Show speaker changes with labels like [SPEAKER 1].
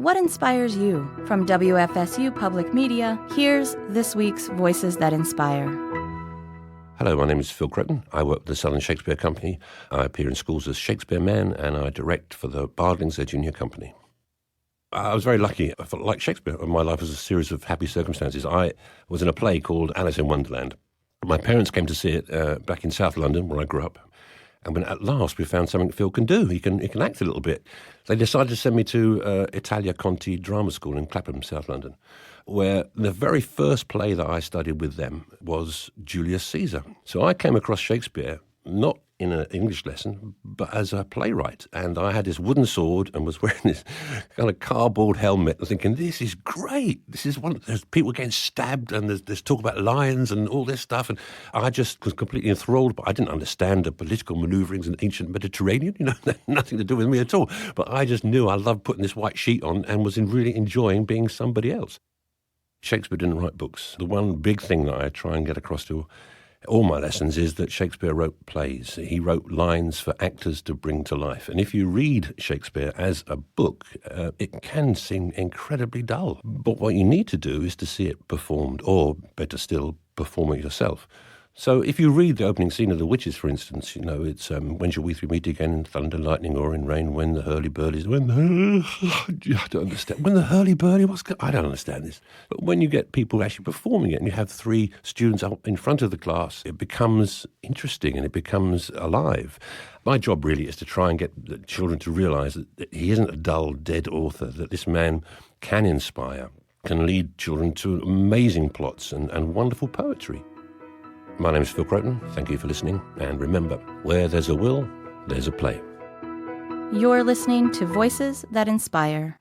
[SPEAKER 1] What inspires you? From WFSU Public Media, here's this week's Voices That Inspire.
[SPEAKER 2] Hello, my name is Phil Croton. I work with the Southern Shakespeare Company. I appear in schools as Shakespearean, and I direct for the Bardlings, their junior company. I was very lucky. I felt like Shakespeare. My life was a series of happy circumstances. I was in a play called Alice in Wonderland. My parents came to see it back in South London, where I grew up. And when at last we found something Phil can do, he can act a little bit. They decided to send me to Italia Conti Drama School in Clapham, South London, where the very first play that I studied with them was Julius Caesar. So I came across Shakespeare, not in an English lesson, but as a playwright. And I had this wooden sword and was wearing this kind of cardboard helmet and thinking, this is great. This is there's people getting stabbed and there's talk about lions and all this stuff. And I just was completely enthralled, but I didn't understand the political maneuverings in ancient Mediterranean, nothing to do with me at all. But I just knew I loved putting this white sheet on and was really enjoying being somebody else. Shakespeare didn't write books. The one big thing that I try and get across to all my lessons is that Shakespeare wrote plays. He wrote lines for actors to bring to life. And if you read Shakespeare as a book, it can seem incredibly dull. But what you need to do is to see it performed, or better still, perform it yourself. So if you read the opening scene of The Witches, for instance, it's when shall we three meet again in thunder, lightning, or in rain, when the hurly-burlies... I don't understand. When the hurly-burly... I don't understand this. But when you get people actually performing it and you have three students up in front of the class, it becomes interesting and it becomes alive. My job really is to try and get the children to realise that he isn't a dull, dead author, that this man can inspire, can lead children to amazing plots and wonderful poetry. My name is Phil Croton. Thank you for listening. And remember, where there's a will, there's a play.
[SPEAKER 1] You're listening to Voices That Inspire.